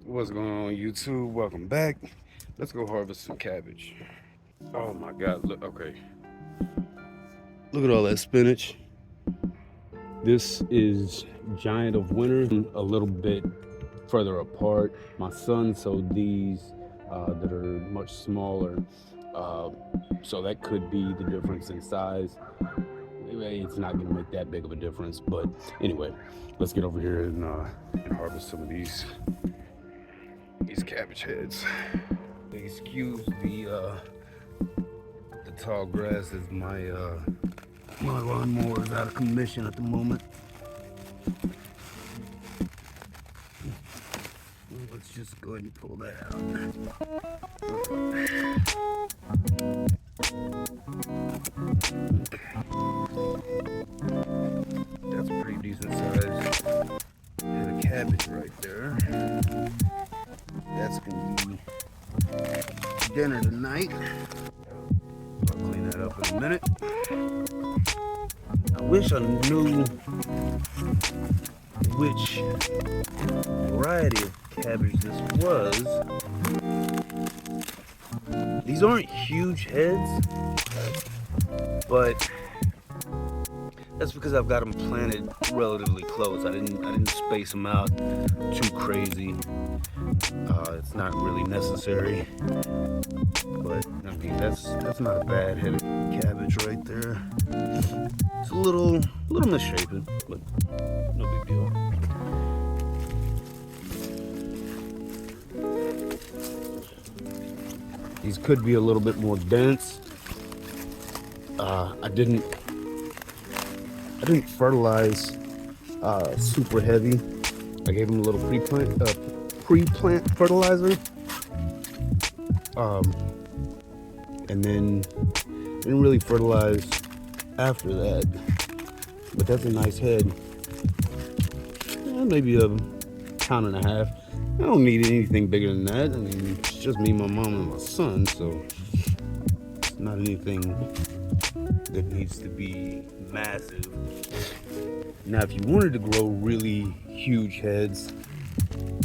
What's going on, YouTube? Welcome back. Let's go harvest some cabbage. Oh my God, look, okay. Look at all that spinach. This is Giant of Winter, a little bit further apart. My son sowed these that are much smaller, so that could be the difference in size. It's not going to make that big of a difference, but anyway, let's get over here and harvest some of these cabbage heads. Excuse the tall grass, as my lawnmower is out of commission at the moment. Let's just go ahead and pull that out. Okay. That's a pretty decent size head of cabbage right there. That's gonna be dinner tonight. I'll clean that up in a minute. I wish I knew which variety of cabbage this was. These aren't huge heads, but that's because I've got them planted relatively close. I didn't space them out too crazy. It's not really necessary, but I mean that's not a bad head of cabbage right there. It's a little misshapen, but no big deal. These could be a little bit more dense. I didn't fertilize super heavy. I gave them a little pre-plant fertilizer, and then didn't really fertilize after that. But that's a nice head. Maybe a pound and a half. I don't need anything bigger than that. I mean, it's just me, my mom, and my son, so it's not anything that needs to be massive. Now, if you wanted to grow really huge heads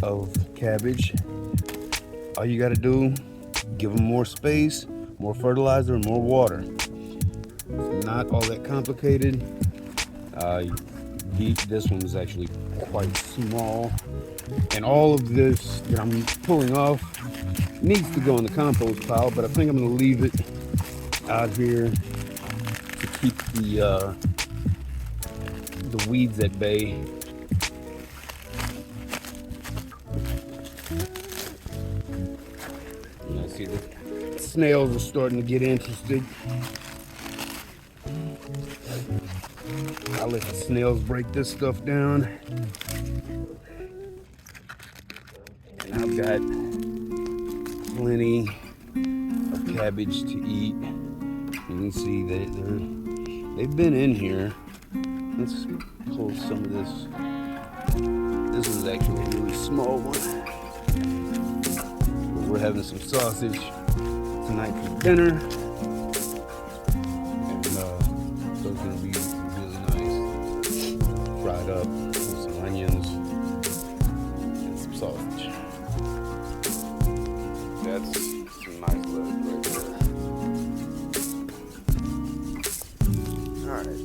of cabbage, all you got to do, give them more space, more fertilizer, and more water. It's not all that complicated. This one is actually quite small, and all of this that I'm pulling off needs to go in the compost pile, but I think I'm going to leave it out here to keep the weeds at bay. I see the snails are starting to get interested. I'll let the snails break this stuff down. And I've got plenty of cabbage to eat. You can see that they've been in here. Let's pull some of this. This is actually a really small one. But we're having some sausage tonight for dinner. And those are going to be really nice. Fried up with some onions and some sausage. That's some nice lettuce right there. Alright.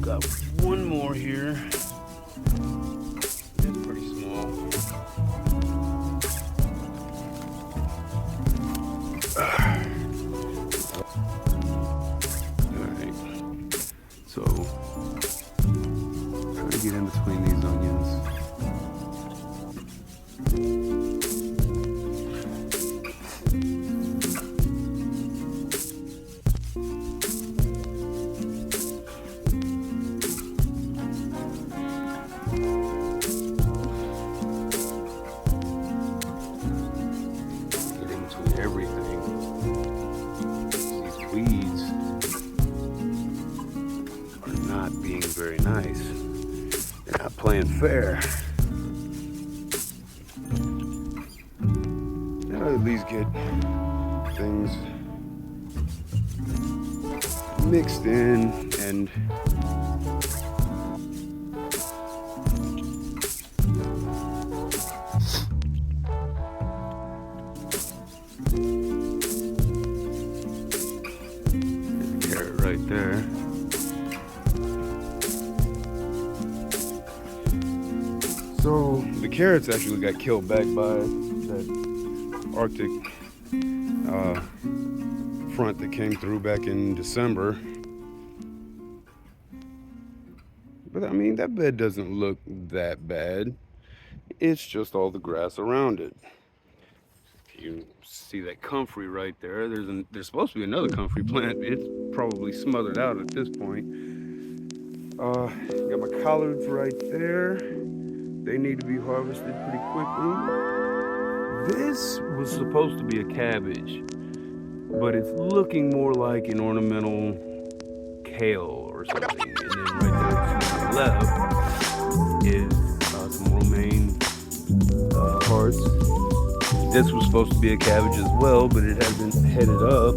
Got one more here. It's pretty small. Alright. So, try to get in between these onions. Everything. These weeds are not being very nice. Not playing fair. I'll at least get things mixed in and carrot right there. So the carrots actually got killed back by that Arctic front that came through back in December. But I mean, that bed doesn't look that bad. It's just all the grass around it. You see that comfrey right there. There's supposed to be another comfrey plant. It's probably smothered out at this point. Got my collards right there. They need to be harvested pretty quickly. This was supposed to be a cabbage, but it's looking more like an ornamental kale or something. And then right there to the left is some romaine hearts. This was supposed to be a cabbage as well, but it hasn't headed up.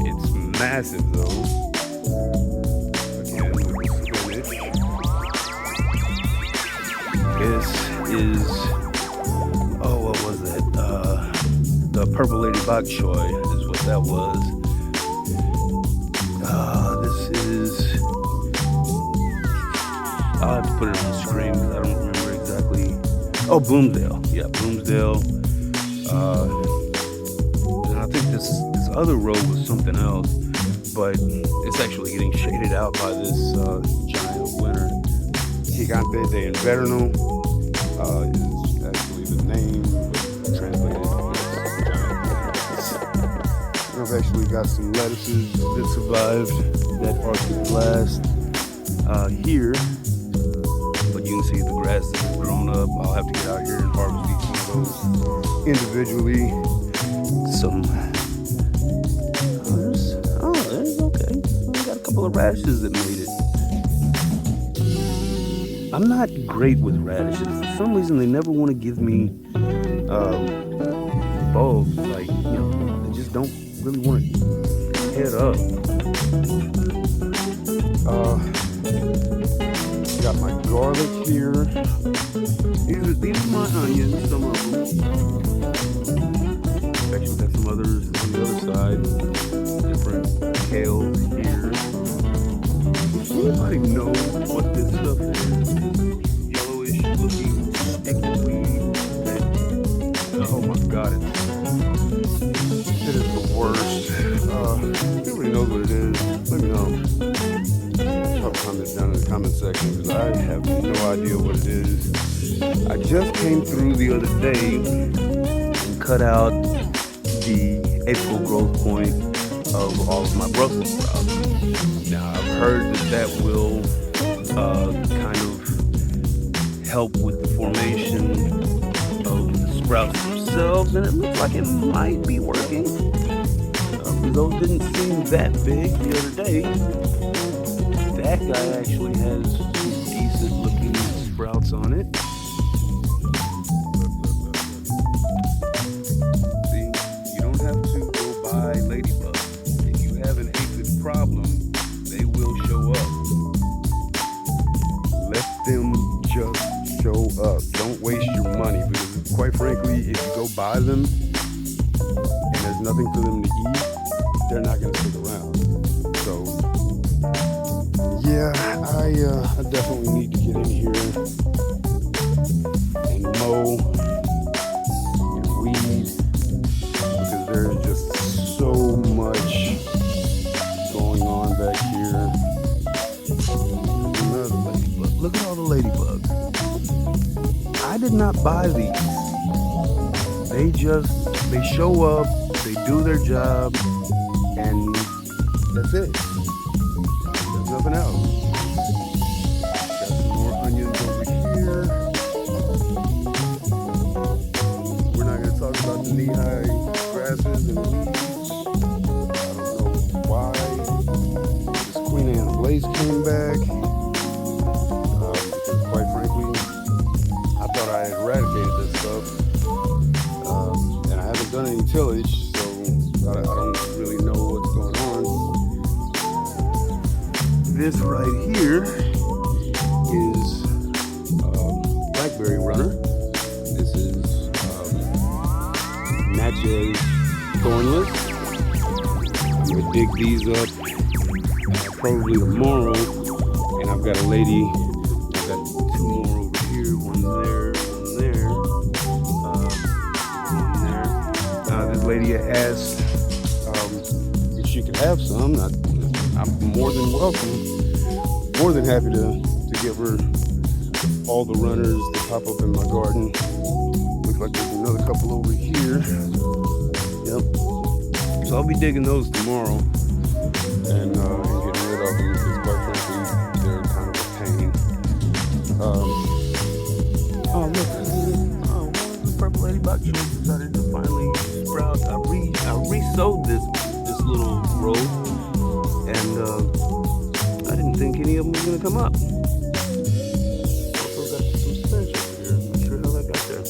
It's massive though. Again, with the spinach. This is, oh, what was that? The purple lady bok choy is what that was. This is, I'll have to put it on the screen because I don't remember exactly. Oh, Bloomsdale. Yeah, Bloomsdale. And I think this other row was something else, but it's actually getting shaded out by this giant winner. Gigante de Inverno is actually the name translated as giant. I've actually got some lettuces that survived that Arctic blast here. But you can see the grass has grown up. I'll have to get out here and harvest each one of those individually. There's okay. We got a couple of radishes that made it. I'm not great with radishes. For some reason, they never want to give me bulbs. Like, you know, they just don't really want to head up. Got my garlic here. These are my onions, some of them. Actually, got some others on the other side. Different kales here. Anybody know what this stuff is? Yellowish looking sticky weed. Oh my god, it is the worst. Everybody knows what it is. Let me know. Comments down in the comment section because I have no idea what it is. I just came through the other day and cut out the apical growth point of all of my Brussels sprouts. Now I've heard that will kind of help with the formation of the sprouts themselves, and it looks like it might be working. Those didn't seem that big the other day. That guy actually has some decent looking sprouts on it. See, you don't have to go buy ladybugs. If you have an aphid problem, they will show up. Let them just show up. Don't waste your money because, quite frankly, if you go buy them and there's nothing for them to eat, they're not going to stick around. So, yeah, I definitely need to get in here and mow and weed because there's just so much going on back here. Another ladybug. Look at all the ladybugs. I did not buy these. They show up, they do their job, and that's it. There's nothing else. Got some more onions over here. We're not going to talk about the knee-high grasses and weeds. I don't know why. This Queen Anne's lace came back. these up probably tomorrow. And I've got a lady, I've got 2 more over here, one there, one there, one there. This lady asked if she could have some. I'm more than welcome, more than happy to give her all the runners that pop up in my garden. Looks like there's another couple over here. Yep. So I'll be digging those tomorrow and getting rid of them because quite frankly they're kind of a pain. Oh look, the purple ladybug tree decided to finally sprout. I re-sowed this little row, and I didn't think any of them was gonna come up. Also got some spinach over here. Not sure how that got there.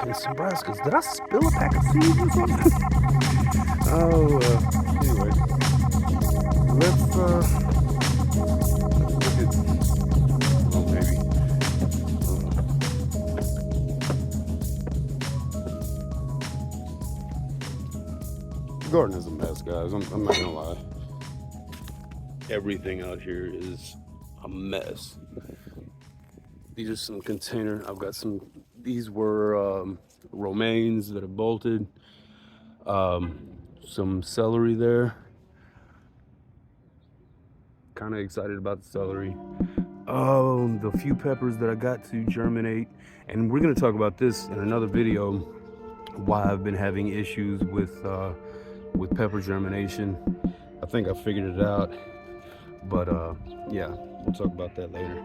And some brassicas. Did I spill a pack of seeds or something? Anyway, let's look at. Oh, maybe. The garden is a mess, guys. I'm not gonna lie. Everything out here is a mess. These are some container. I've got some. These were romaines that are bolted. Some celery there. Kind of excited about the celery. The few peppers that I got to germinate, and we're gonna talk about this in another video. Why I've been having issues with pepper germination. I think I figured it out, but yeah, we'll talk about that later.